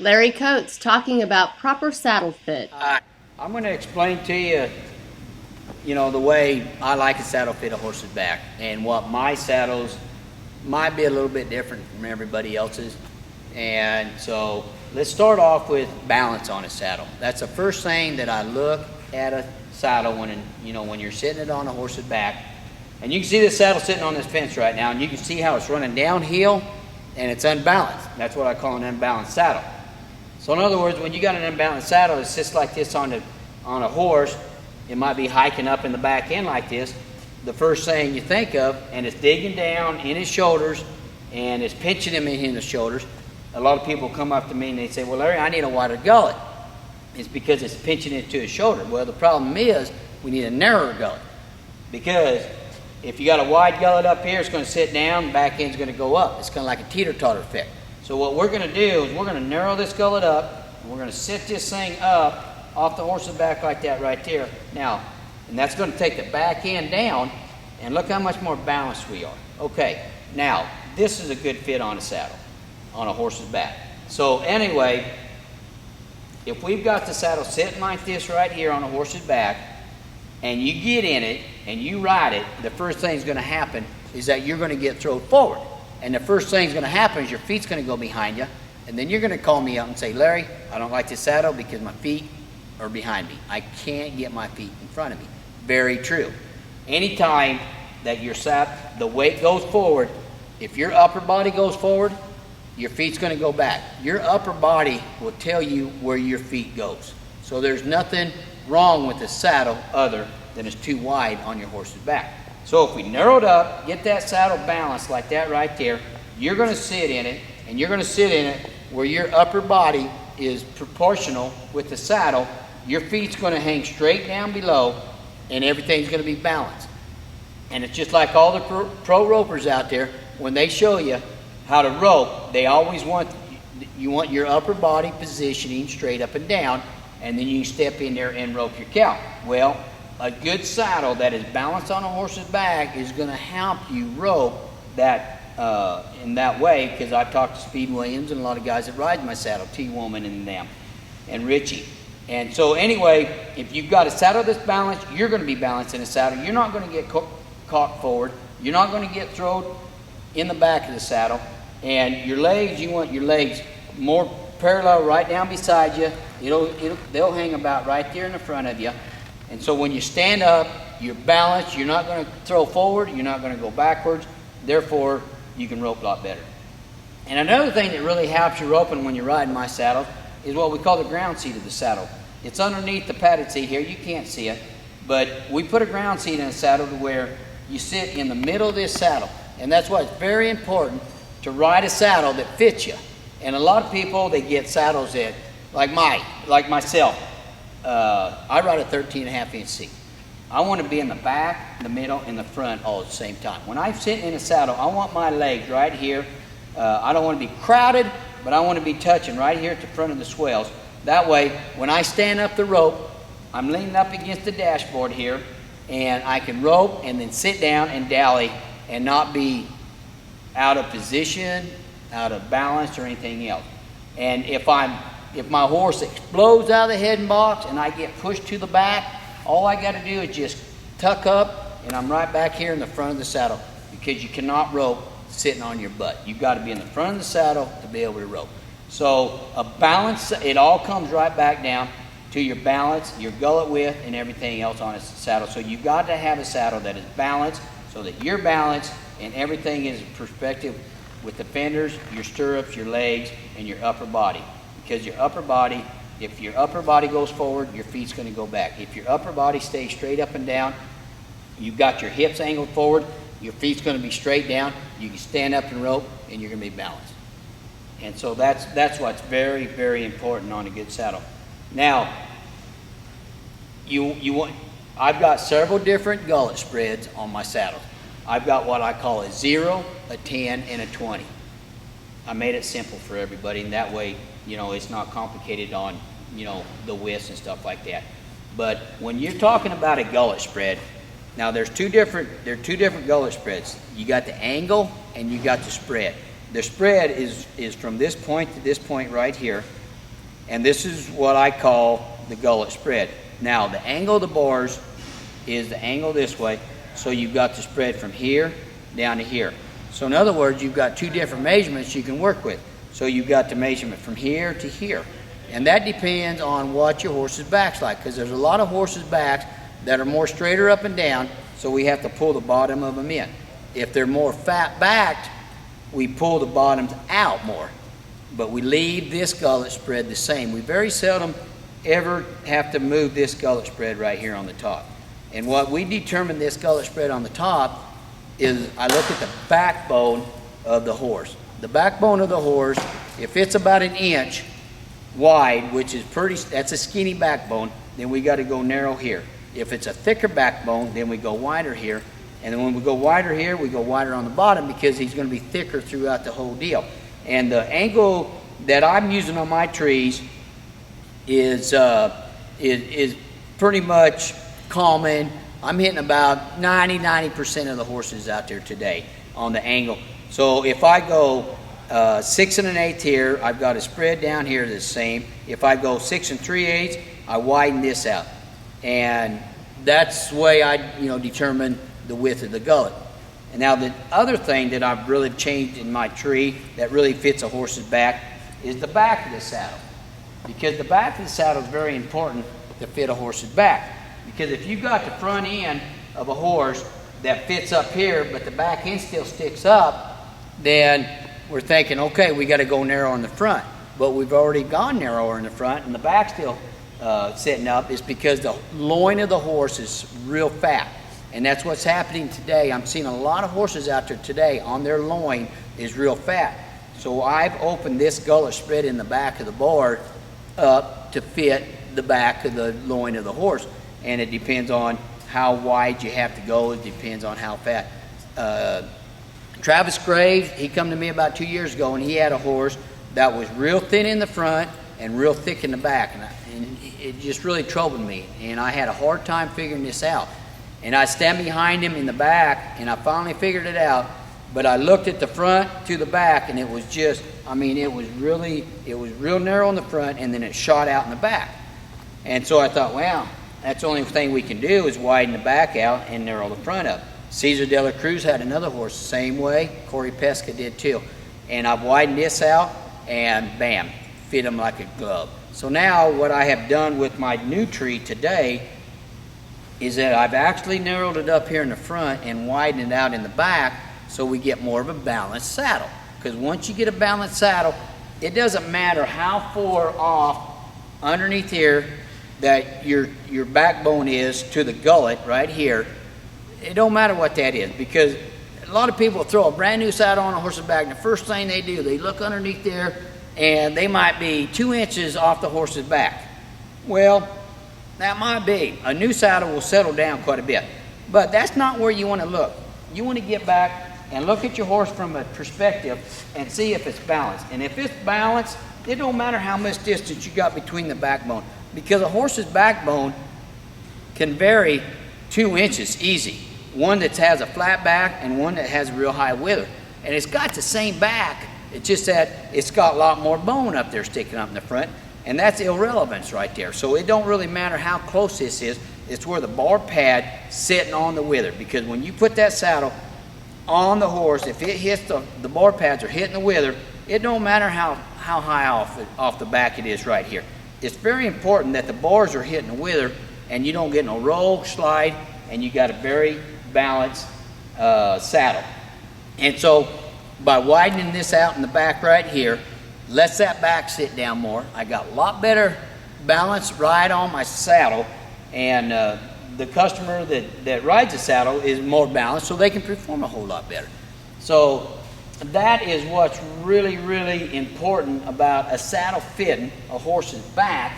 Larry Coates talking about proper saddle fit. I'm going to explain to you, the way I like a saddle fit a horse's back and what my saddles might be a little bit different from everybody else's. And so let's start off with balance on a saddle. That's the first thing that I look at a saddle when you're sitting it on a horse's back. And you can see this saddle sitting on this fence right now, and you can see how it's running downhill and it's unbalanced. That's what I call an unbalanced saddle. So in other words, when you got an unbalanced saddle, it sits like this on a horse. It might be hiking up in the back end like this. The first thing you think of, and it's digging down in his shoulders, and it's pinching him in the shoulders. A lot of people come up to me and they say, well, Larry, I need a wider gullet. It's because it's pinching into his shoulder. Well, the problem is we need a narrower gullet, because if you got a wide gullet up here, it's going to sit down, the back end's going to go up. It's kind of like a teeter-totter effect. So what we're going to do is we're going to narrow this gullet up, and we're going to sit this thing up off the horse's back like that right there. Now, and that's going to take the back end down, and look how much more balanced we are. Okay, now, this is a good fit on a saddle, on a horse's back. So anyway, if we've got the saddle sitting like this right here on a horse's back, and you get in it, and you ride it, the first thing's going to happen is that you're going to get thrown forward. And the first thing's going to happen is your feet's going to go behind you, and then you're going to call me up and say, Larry, I don't like this saddle because my feet are behind me. I can't get my feet in front of me. Very true. Anytime that the weight goes forward, if your upper body goes forward, your feet's going to go back. Your upper body will tell you where your feet goes. So there's nothing wrong with the saddle other than it's too wide on your horse's back. So if we narrow it up, get that saddle balanced like that right there, you're going to sit in it, and you're going to sit in it where your upper body is proportional with the saddle. Your feet's going to hang straight down below, and everything's going to be balanced. And it's just like all the pro ropers out there, when they show you how to rope, they always want your upper body positioning straight up and down, and then you step in there and rope your cow. Well, a good saddle that is balanced on a horse's back is going to help you rope that in that way, because I've talked to Speed Williams and a lot of guys that ride my saddle, T-Woman and them, and Richie. And so anyway, if you've got a saddle that's balanced, you're going to be balanced in a saddle. You're not going to get caught forward. You're not going to get thrown in the back of the saddle. And your legs, you want your legs more parallel right down beside you. They'll hang about right there in the front of you. And so when you stand up, you're balanced. You're not going to throw forward. You're not going to go backwards. Therefore, you can rope a lot better. And another thing that really helps you roping when you're riding my saddle is what we call the ground seat of the saddle. It's underneath the padded seat here. You can't see it. But we put a ground seat in a saddle to where you sit in the middle of this saddle. And that's why it's very important to ride a saddle that fits you. And a lot of people, they get saddles that, like myself, I ride a 13.5-inch seat. I want to be in the back, the middle, and the front all at the same time. When I sit in a saddle, I want my legs right here. I don't want to be crowded, but I want to be touching right here at the front of the swells. That way, when I stand up the rope, I'm leaning up against the dashboard here, and I can rope and then sit down and dally and not be out of position, out of balance, or anything else. And if my horse explodes out of the head and box and I get pushed to the back, all I got to do is just tuck up, and I'm right back here in the front of the saddle, because you cannot rope sitting on your butt. You've got to be in the front of the saddle to be able to rope. So a balance, it all comes right back down to your balance, your gullet width, and everything else on a saddle. So you've got to have a saddle that is balanced so that you're balanced and everything is in perspective with the fenders, your stirrups, your legs, and your upper body. Because your upper body, if your upper body goes forward, your feet's going to go back. If your upper body stays straight up and down, you've got your hips angled forward, your feet's going to be straight down, you can stand up and rope, and you're going to be balanced. And so that's what's very, very important on a good saddle. Now, I've got several different gullet spreads on my saddles. I've got what I call a 0, a 10, and a 20. I made it simple for everybody, and that way, it's not complicated on, the widths and stuff like that. But when you're talking about a gullet spread, now there are two different gullet spreads. You got the angle and you got the spread. The spread is from this point to this point right here, And this is what I call the gullet spread. Now, the angle of the bars is the angle this way, so you've got the spread from here down to here. So in other words, you've got two different measurements you can work with. So you've got the measurement from here to here. And that depends on what your horse's back's like, because there's a lot of horses' backs that are more straighter up and down, so we have to pull the bottom of them in. If they're more fat-backed, we pull the bottoms out more. But we leave this gullet spread the same. We very seldom ever have to move this gullet spread right here on the top. And what we determine this gullet spread on the top is I look at the backbone of the horse. The backbone of the horse, if it's about an inch wide, which is that's a skinny backbone, then we got to go narrow here. If it's a thicker backbone, then we go wider here. And then when we go wider here, we go wider on the bottom because he's going to be thicker throughout the whole deal. And the angle that I'm using on my trees is pretty much common. I'm hitting about 90% of the horses out there today on the angle. So if I go 6 1/8 here, I've got a spread down here the same. If I go 6 3/8, I widen this out. And that's the way I determine the width of the gullet. And now the other thing that I've really changed in my tree that really fits a horse's back is the back of the saddle. Because the back of the saddle is very important to fit a horse's back. Because if you've got the front end of a horse that fits up here, but the back end still sticks up, then we're thinking, okay, we got to go narrow in the front. But we've already gone narrower in the front, and the back still sitting up. Is because the loin of the horse is real fat. And that's what's happening today. I'm seeing a lot of horses out there today on their loin is real fat. So I've opened this gullet spread in the back of the board up to fit the back of the loin of the horse. And it depends on how wide you have to go. It depends on how fat. Travis Graves, he come to me about 2 years ago, and he had a horse that was real thin in the front and real thick in the back. And it just really troubled me. And I had a hard time figuring this out. And I stand behind him in the back, and I finally figured it out. But I looked at the front to the back, and it was just, it was real narrow in the front, and then it shot out in the back. And so I thought, well, that's the only thing we can do is widen the back out and narrow the front up. Cesar de la Cruz had another horse the same way. Corey Pesca did too. And I've widened this out, and bam, fit him like a glove. So now what I have done with my new tree today is that I've actually narrowed it up here in the front and widened it out in the back so we get more of a balanced saddle. Because once you get a balanced saddle, it doesn't matter how far off underneath here that your backbone is to the gullet right here. It don't matter what that is, because a lot of people throw a brand new saddle on a horse's back, and the first thing they do, they look underneath there, and they might be 2 inches off the horse's back. Well, that might be. A new saddle will settle down quite a bit. But that's not where you want to look. You want to get back and look at your horse from a perspective and see if it's balanced. And if it's balanced, it don't matter how much distance you got between the backbone, because a horse's backbone can vary 2 inches easy. One that has a flat back and one that has a real high wither. And it's got the same back. It's just that it's got a lot more bone up there sticking up in the front. And that's irrelevance right there. So it don't really matter how close this is. It's where the bar pad sitting on the wither. Because when you put that saddle on the horse, if it hits the bar pads are hitting the wither, it don't matter how high off the back it is right here. It's very important that the bars are hitting the wither and you don't get no roll, slide, and you got a very balanced saddle. And so by widening this out in the back right here, lets that back sit down more. I got a lot better balance right on my saddle, and the customer that rides the saddle is more balanced, so they can perform a whole lot better. So that is what's really, really important about a saddle fitting a horse's back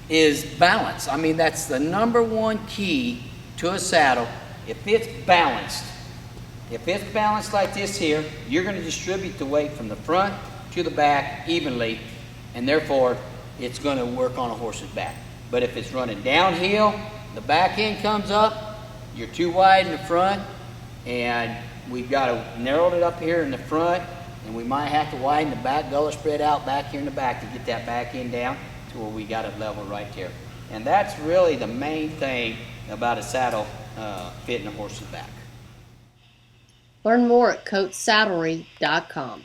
is balance. That's the number one key to a saddle. If it's balanced like this here, you're going to distribute the weight from the front to the back evenly, and therefore it's going to work on a horse's back. But if it's running downhill, the back end comes up, you're too wide in the front, and we've got to narrow it up here in the front And we might have to widen the back gullet spread out back here in the back to get that back end down to where we got it level right there. And that's really the main thing about a saddle fitting a horse's back. Learn more at coatsaddlery.com.